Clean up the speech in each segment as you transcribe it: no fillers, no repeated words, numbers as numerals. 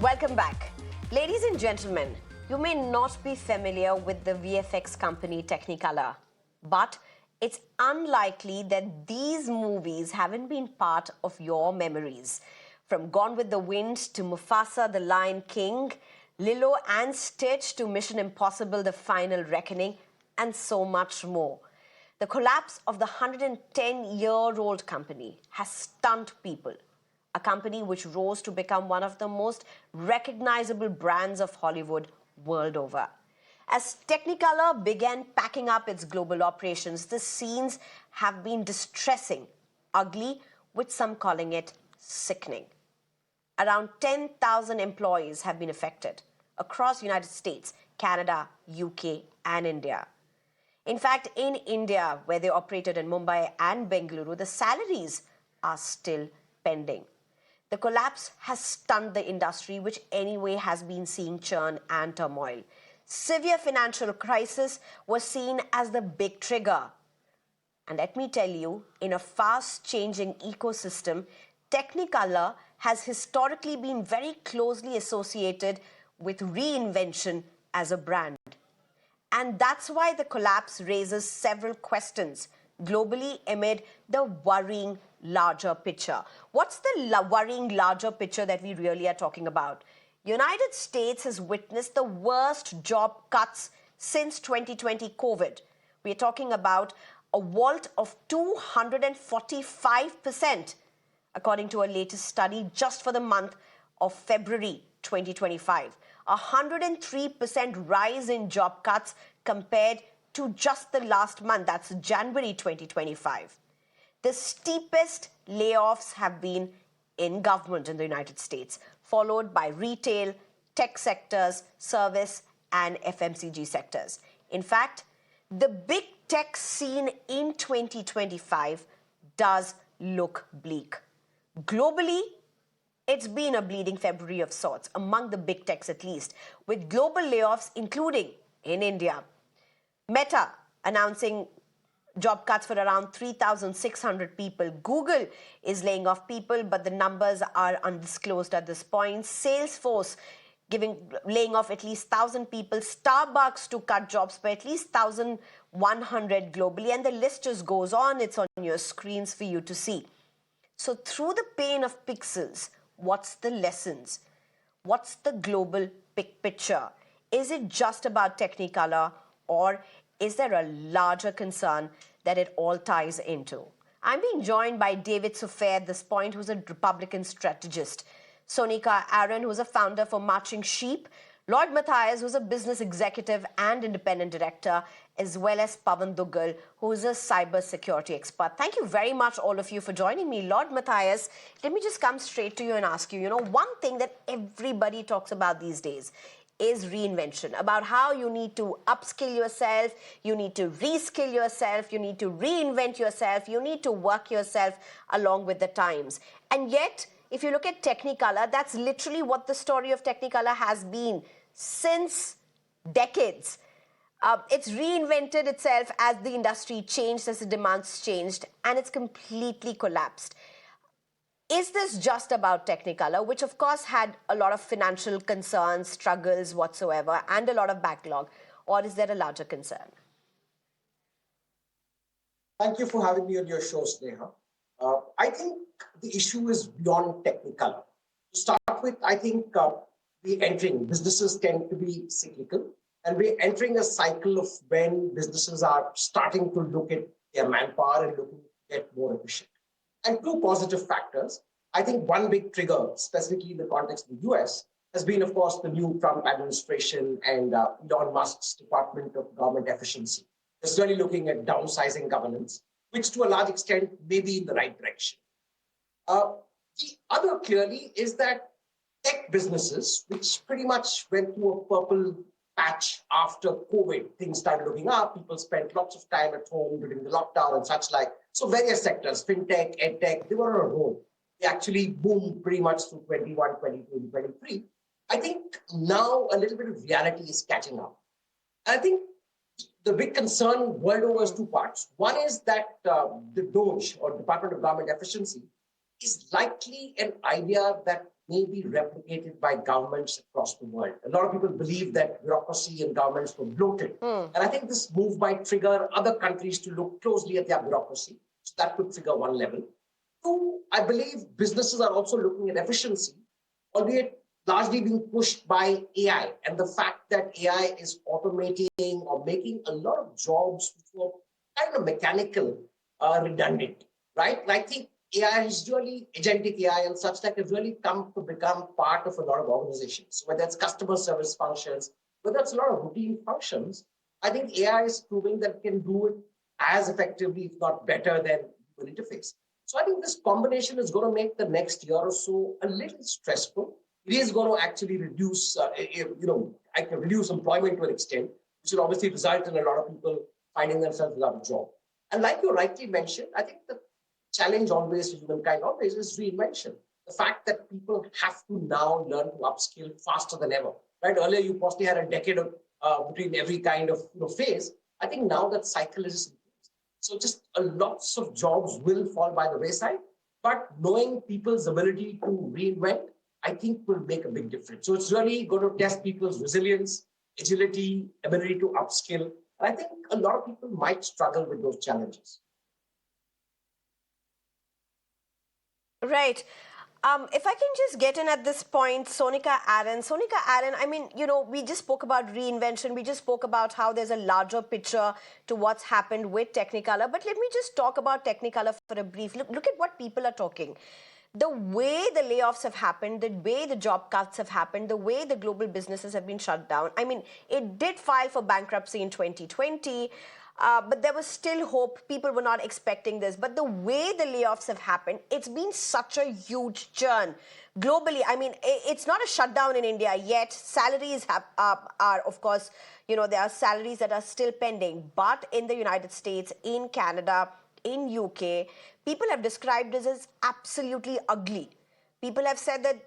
Welcome back. Ladies and gentlemen, you may not be familiar with the VFX company Technicolor, but it's unlikely that these movies haven't been part of your memories. From Gone with the Wind to Mufasa the Lion King, Lilo and Stitch to Mission Impossible The Final Reckoning, and so much more. The collapse of the 110-year-old company has stunned people. A company which rose to become one of the most recognizable brands of Hollywood world over. As Technicolor began packing up its global operations, the scenes have been distressing, ugly, with some calling it sickening. Around 10,000 employees have been affected across the United States, Canada, UK, and India. In fact, in India, where they operated in Mumbai and Bengaluru, the salaries are still pending. The collapse has stunned the industry, which anyway has been seeing churn and turmoil. Severe financial crisis was seen as the big trigger. And let me tell you, in a fast-changing ecosystem, Technicolor has historically been very closely associated with reinvention as a brand. And that's why the collapse raises several questions globally amid the worrying larger picture. What's the worrying larger picture that we really are talking about? United States has witnessed the worst job cuts since 2020 COVID. We're talking about a vault of 245%, according to a latest study just for the month of February 2025. 103% rise in job cuts compared to just the last month, that's January 2025. The steepest layoffs have been in government in the United States, followed by retail, tech sectors, service, and FMCG sectors. In fact, the big tech scene in 2025 does look bleak. Globally, it's been a bleeding February of sorts, among the big techs at least, with global layoffs including in India. Meta announcing job cuts for around 3,600 people. Google is laying off people, but the numbers are undisclosed at this point. Salesforce laying off at least 1,000 people. Starbucks to cut jobs by at least 1,100 globally. And the list just goes on. It's on your screens for you to see. So through the pain of pixels, what's the lessons? What's the global big picture? Is it just about Technicolor, or is there a larger concern that it all ties into? I'm being joined by David Sufair at this point, who's a Republican strategist, Sonika Aaron, who's a founder for Marching Sheep, Lloyd Mathias, who's a business executive and independent director, as well as Pavan Duggal, who's a cybersecurity expert. Thank you very much, all of you, for joining me. Lloyd Mathias, let me just come straight to you and ask you, one thing that everybody talks about these days is reinvention, about how you need to upskill yourself, you need to reskill yourself, you need to reinvent yourself, you need to work yourself along with the times. And yet, if you look at Technicolor, that's literally what the story of Technicolor has been since decades. It's reinvented itself as the industry changed, as the demands changed, and it's completely collapsed. Is this just about Technicolor, which of course had a lot of financial concerns, struggles whatsoever, and a lot of backlog, or is there a larger concern? Thank you for having me on your show, Sneha. I think the issue is beyond Technicolor. To start with, I think businesses tend to be cyclical, and we're entering a cycle of when businesses are starting to look at their manpower and looking to get more efficient. And two positive factors. I think one big trigger, specifically in the context of the US, has been, of course, the new Trump administration and Elon Musk's Department of Government Efficiency. It's really looking at downsizing governance, which to a large extent may be in the right direction. The other clearly is that tech businesses, which pretty much went through a purple patch after COVID, things started looking up, people spent lots of time at home during the lockdown and such like. So various sectors, fintech, edtech, they were on a roll. They actually boomed pretty much through 21, 22, and 23. I think now a little bit of reality is catching up. And I think the big concern world over is two parts. One is that the DOGE, or Department of Government Efficiency, is likely an idea that may be replicated by governments across the world. A lot of people believe that bureaucracy and governments were bloated. And I think this move might trigger other countries to look closely at their bureaucracy. So that could trigger one level. Two, I believe businesses are also looking at efficiency, albeit largely being pushed by AI and the fact that AI is automating or making a lot of jobs which were kind of mechanical, redundant, right? And I think AI is really agentic AI and such that has really come to become part of a lot of organizations, whether it's customer service functions, whether it's a lot of routine functions. I think AI is proving that it can do it as effectively, if not better, than human interface. So I think this combination is going to make the next year or so a little stressful. It is going to actually reduce, I can reduce employment to an extent, which will obviously result in a lot of people finding themselves without a job. And like you rightly mentioned, I think the challenge always to humankind always is reinvention. The fact that people have to now learn to upskill faster than ever. Right? Earlier, you possibly had a decade of, between every kind of phase. I think now that cycle is so just a lots of jobs will fall by the wayside, but knowing people's ability to reinvent, I think will make a big difference. So it's really going to test people's resilience, agility, ability to upskill. And I think a lot of people might struggle with those challenges. Right. If I can just get in at this point, Sonika Aaron. Sonika Aaron, I mean, we just spoke about reinvention. We just spoke about how there's a larger picture to what's happened with Technicolor. But let me just talk about Technicolor for a brief. Look at what people are talking. The way the layoffs have happened, the way the job cuts have happened, the way the global businesses have been shut down. I mean, it did file for bankruptcy in 2020. But there was still hope. People were not expecting this. But the way the layoffs have happened, it's been such a huge churn. Globally, I mean, it's not a shutdown in India yet. Salaries are, of course, there are salaries that are still pending. But in the United States, in Canada, in UK, people have described this as absolutely ugly. People have said that,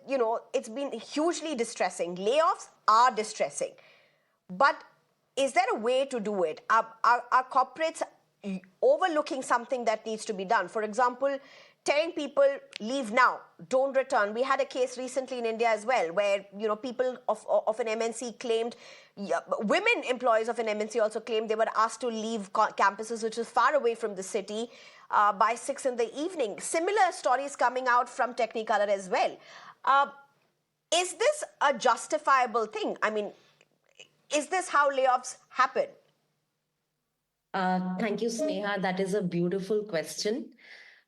it's been hugely distressing. Layoffs are distressing. But is there a way to do it? Are corporates overlooking something that needs to be done? For example, telling people leave now, don't return. We had a case recently in India as well, where people of an MNC claimed, women employees of an MNC also claimed they were asked to leave campuses which is far away from the city by 6 in the evening. Similar stories coming out from Technicolor as well. Is this a justifiable thing? I mean, is this how layoffs happen? Thank you, Sneha. That is a beautiful question.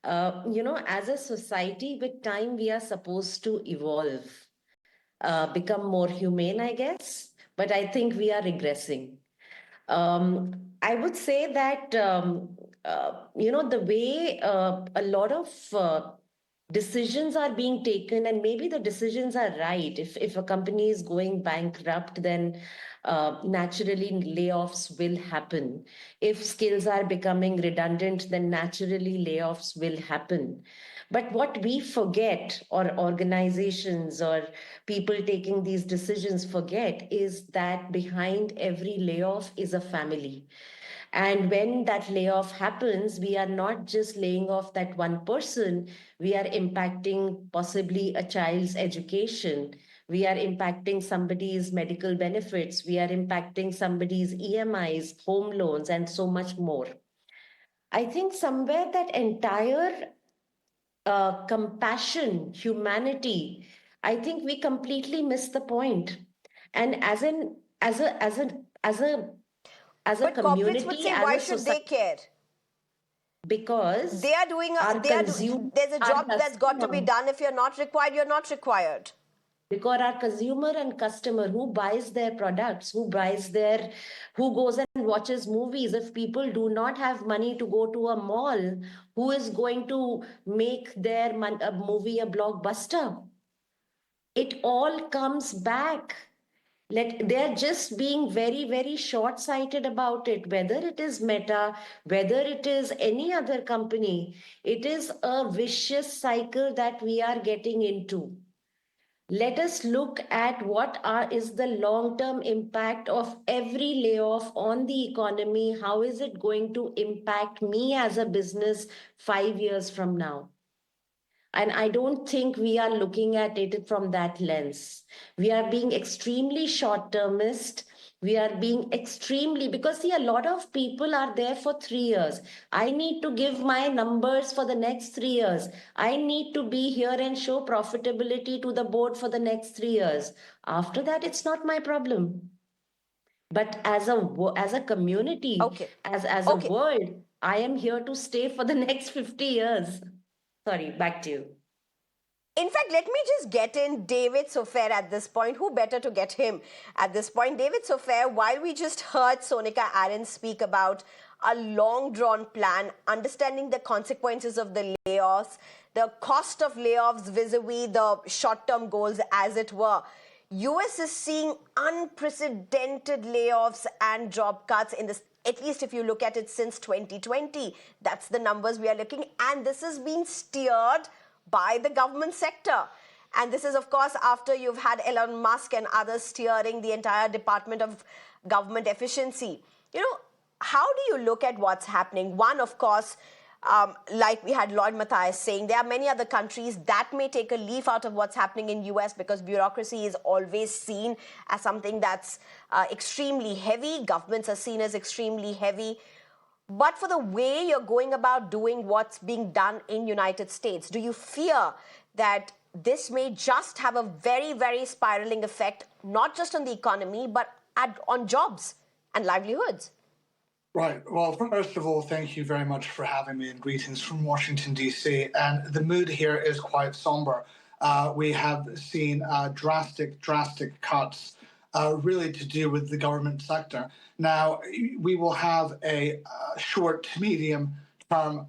As a society, with time, we are supposed to evolve, become more humane, I guess. But I think we are regressing. I would say that, the way a lot of decisions are being taken, and maybe the decisions are right. If a company is going bankrupt, then naturally layoffs will happen. If skills are becoming redundant, then naturally layoffs will happen. But what we forget, or organizations or people taking these decisions forget, is that behind every layoff is a family. And when that layoff happens, we are not just laying off that one person, we are impacting possibly a child's education. We are impacting somebody's medical benefits. We are impacting somebody's EMIs, home loans, and so much more. I think somewhere that entire compassion, humanity, I think we completely miss the point. And as a But corporates would community, say, as why a should they society, care? because They are doing there's a job that's got to be done. If you're not required, you're not required. Because our consumer and customer who buys their products, who goes and watches movies, if people do not have money to go to a mall, who is going to make their a movie a blockbuster? It all comes back. They're just being very, very short-sighted about it. Whether it is Meta, whether it is any other company, it is a vicious cycle that we are getting into. Let us look at is the long-term impact of every layoff on the economy. How is it going to impact me as a business 5 years from now? And I don't think we are looking at it from that lens. We are being extremely short termist. We are being extremely, because see, a lot of people are there for 3 years. I need to give my numbers for the next 3 years. I need to be here and show profitability to the board for the next 3 years. After that, it's not my problem. But as a community, Okay. as a Okay. world, I am here to stay for the next 50 years. Sorry, back to you. In fact, let me just get in David Sofair at this point. Who better to get him at this point? David Sofair, while we just heard Sonika Aaron speak about a long drawn plan, understanding the consequences of the layoffs, the cost of layoffs vis-a-vis the short-term goals, as it were. US is seeing unprecedented layoffs and job cuts in this, at least if you look at it since 2020. That's the numbers we are looking, and this is being steered by the government sector. And this is, of course, after you've had Elon Musk and others steering the entire Department of Government Efficiency. How do you look at what's happening? One, of course, like we had Lloyd Mathias saying, there are many other countries that may take a leaf out of what's happening in US, because bureaucracy is always seen as something that's extremely heavy. Governments are seen as extremely heavy. But for the way you're going about doing what's being done in United States, do you fear that this may just have a very, very spiraling effect, not just on the economy, but on jobs and livelihoods? Right. Well, first of all, thank you very much for having me, and greetings from Washington, D.C. And the mood here is quite somber. We have seen drastic cuts really to do with the government sector. Now, we will have a short to medium term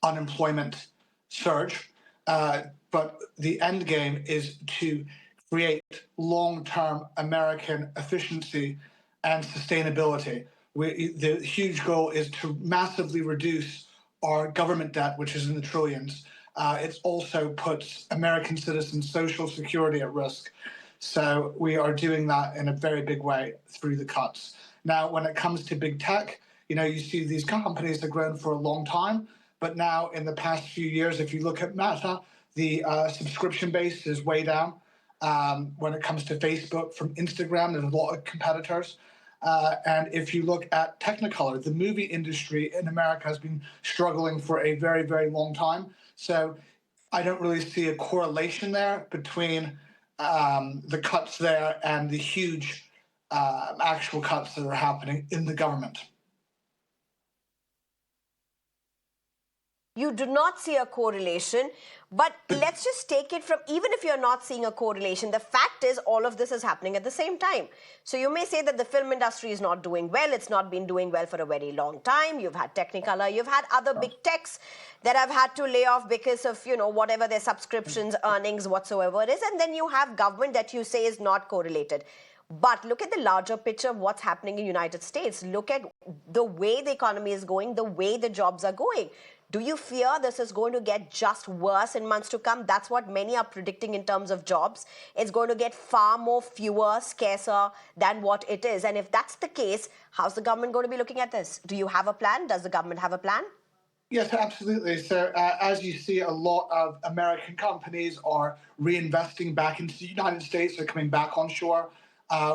unemployment surge, but the end game is to create long-term American efficiency and sustainability. The huge goal is to massively reduce our government debt, which is in the trillions. It also puts American citizens' social security at risk. So we are doing that in a very big way through the cuts. Now, when it comes to big tech, you see these companies have grown for a long time, but now in the past few years, if you look at Meta, the subscription base is way down. When it comes to Facebook, from Instagram, there's a lot of competitors. And if you look at Technicolor, the movie industry in America has been struggling for a very, very long time. So I don't really see a correlation there between the cuts there and the huge actual cuts that are happening in the government. You do not see a correlation, but let's just take it from, even if you're not seeing a correlation, the fact is all of this is happening at the same time. So you may say that the film industry is not doing well. It's not been doing well for a very long time. You've had Technicolor, you've had other big techs that have had to lay off because of, whatever their subscriptions, earnings, whatsoever it is. And then you have government that you say is not correlated. But look at the larger picture of what's happening in the United States. Look at the way the economy is going, the way the jobs are going. Do you fear this is going to get just worse in months to come? That's what many are predicting in terms of jobs. It's going to get far more fewer, scarcer than what it is. And if that's the case, how's the government going to be looking at this? Do you have a plan? Does the government have a plan? Yes, absolutely. So as you see, a lot of American companies are reinvesting back into the United States. They're coming back onshore.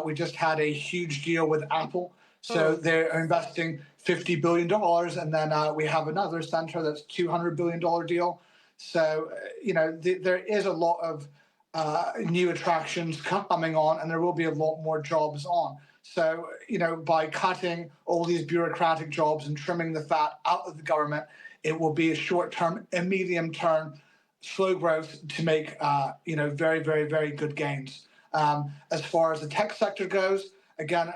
We just had a huge deal with Apple. So they're investing $50 billion. And then we have another center that's $200 billion deal. So, there is a lot of new attractions coming on, and there will be a lot more jobs on. So, by cutting all these bureaucratic jobs and trimming the fat out of the government, it will be a short-term and medium-term slow growth to make, very, very, very good gains. As far as the tech sector goes, again,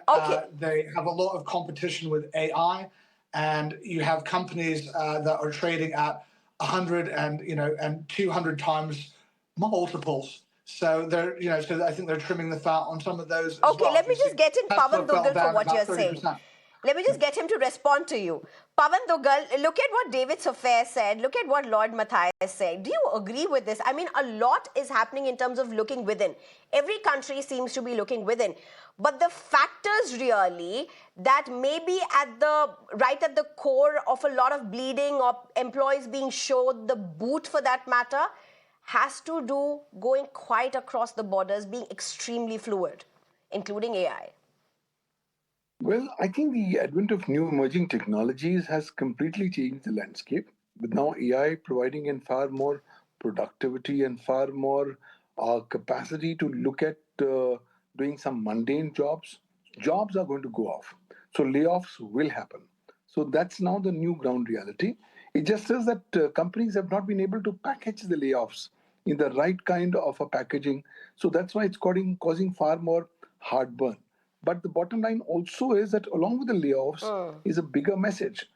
they have a lot of competition with AI, and you have companies that are trading at 100 and 200 times multiples. So so I think they're trimming the fat on some of those as well. Let me just get in Pavan Duggal for what you're saying. Let me just get him to respond to you. Pavan Dugal, look at what David Sofair said. Look at what Lloyd Mathias said. Do you agree with this? I mean, a lot is happening in terms of looking within. Every country seems to be looking within. But the factors really that may be right at the core of a lot of bleeding or employees being showed the boot for that matter has to do going quite across the borders, being extremely fluid, including AI. Well, I think the advent of new emerging technologies has completely changed the landscape, with now AI providing in far more productivity and far more capacity to look at doing some mundane jobs. Jobs are going to go off. So layoffs will happen. So that's now the new ground reality. It just says that companies have not been able to package the layoffs in the right kind of a packaging. So that's why it's causing far more heartburn. But the bottom line also is that along with the layoffs is a bigger message.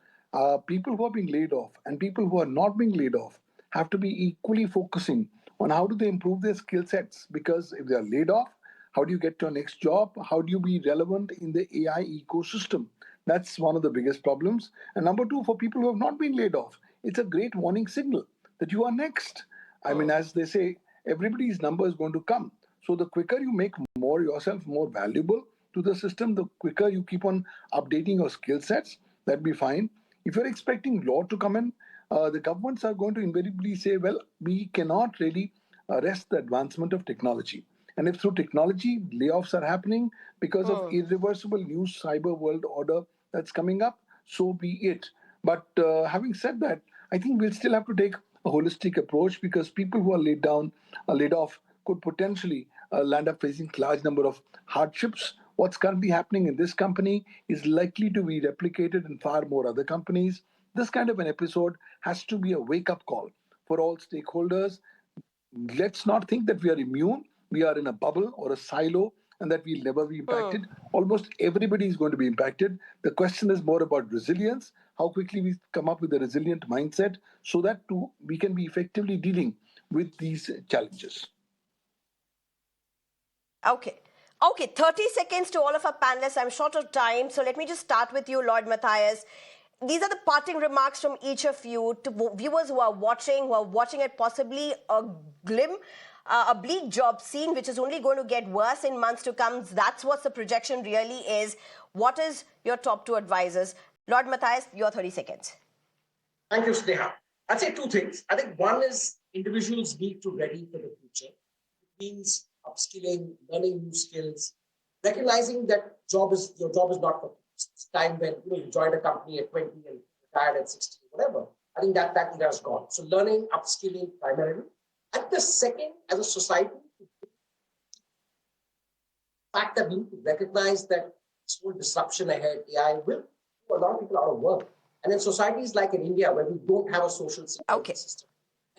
People who are being laid off and people who are not being laid off have to be equally focusing on how do they improve their skill sets. Because if they are laid off, how do you get to a next job? How do you be relevant in the AI ecosystem? That's one of the biggest problems. And number two, for people who have not been laid off, it's a great warning signal that you are next. I mean, as they say, everybody's number is going to come. So the quicker you make yourself more valuable to the system, the quicker you keep on updating your skill sets, that'd be fine. If you're expecting law to come in, the governments are going to invariably say, well, we cannot really arrest the advancement of technology. And if through technology layoffs are happening because of irreversible new cyber world order that's coming up, so be it. But having said that, I think we'll still have to take a holistic approach because people who are laid off, could potentially land up facing large number of hardships. What's currently happening in this company is likely to be replicated in far more other companies. This kind of an episode has to be a wake-up call for all stakeholders. Let's not think that we are immune. We are in a bubble or a silo and that we'll never be impacted. Almost everybody is going to be impacted. The question is more about resilience, how quickly we come up with a resilient mindset so that too, we can be effectively dealing with these challenges. Okay. Okay, 30 seconds to all of our panelists. I'm short of time, so let me just start with you, Lloyd Mathias. These are the parting remarks from each of you to viewers who are watching it possibly a a bleak job scene, which is only going to get worse in months to come. That's what the projection really is. What is your top two advisors? Lloyd Mathias, your 30 seconds. Thank you, Sneha. I'd say two things. I think one is individuals need to ready for the future. It means upskilling, learning new skills, recognizing that your job is not for it's time when you joined a company at 20 and retired at 60, whatever. I think that era is gone. So learning, upskilling primarily. And the second, as a society, the fact that we need to recognize that this whole disruption ahead, AI will put a lot of people out of work. And in societies like in India, where we don't have a social security system,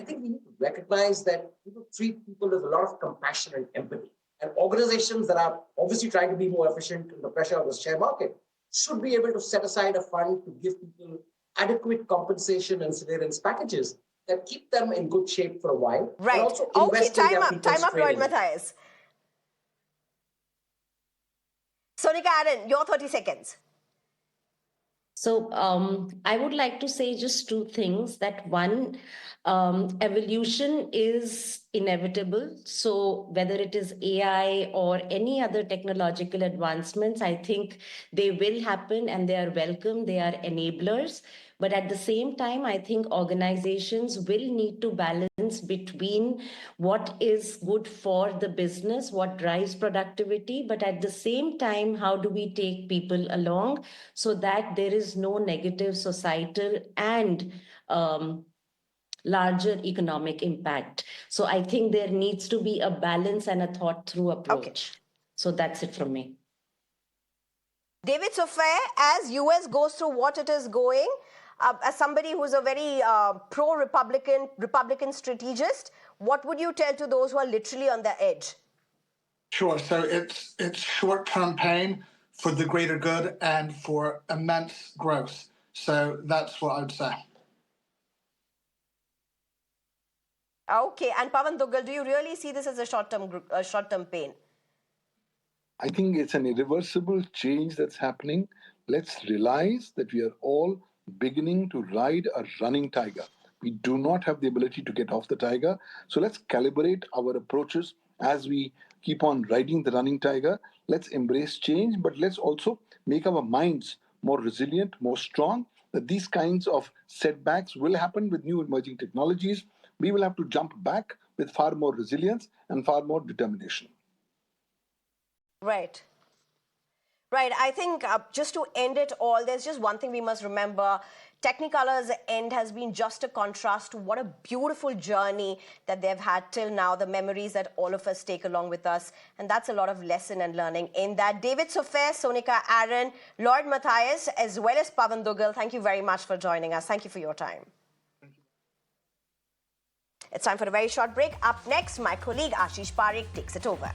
I think we need to recognize that people treat people with a lot of compassion and empathy. And organizations that are obviously trying to be more efficient in the pressure of the share market should be able to set aside a fund to give people adequate compensation and severance packages that keep them in good shape for a while. Right. And also Okay, time up, Lloyd Mathias. Sonika Aaron, your 30 seconds. So I would like to say just two things. That one, evolution is inevitable. So whether it is AI or any other technological advancements, I think they will happen and they are welcome. They are enablers. But at the same time, I think organizations will need to balance between what is good for the business, what drives productivity, but at the same time, how do we take people along so that there is no negative societal and larger economic impact. So I think there needs to be a balance and a thought through approach. Okay. So that's it from me. David Sofair, as US goes through what it is going, as somebody who's a very Republican strategist, what would you tell to those who are literally on the edge? Sure. So it's short-term pain for the greater good and for immense growth. So that's what I would say. Okay. And Pavan Dugal, do you really see this as a short-term pain? I think it's an irreversible change that's happening. Let's realize that we are all beginning to ride a running tiger. We do not have the ability to get off the tiger. So let's calibrate our approaches as we keep on riding the running tiger. Let's embrace change, but let's also make our minds more resilient, more strong, that these kinds of setbacks will happen with new emerging technologies. We will have to jump back with far more resilience and far more determination. Right. Right. I think just to end it all, there's just one thing we must remember. Technicolor's end has been just a contrast to what a beautiful journey that they've had till now, the memories that all of us take along with us. And that's a lot of lesson and learning in that. David Sofer, Sonika Aaron, Lloyd Mathias, as well as Pavan Dugal, thank you very much for joining us. Thank you for your time. It's time for a very short break. Up next, my colleague Ashish Parekh takes it over.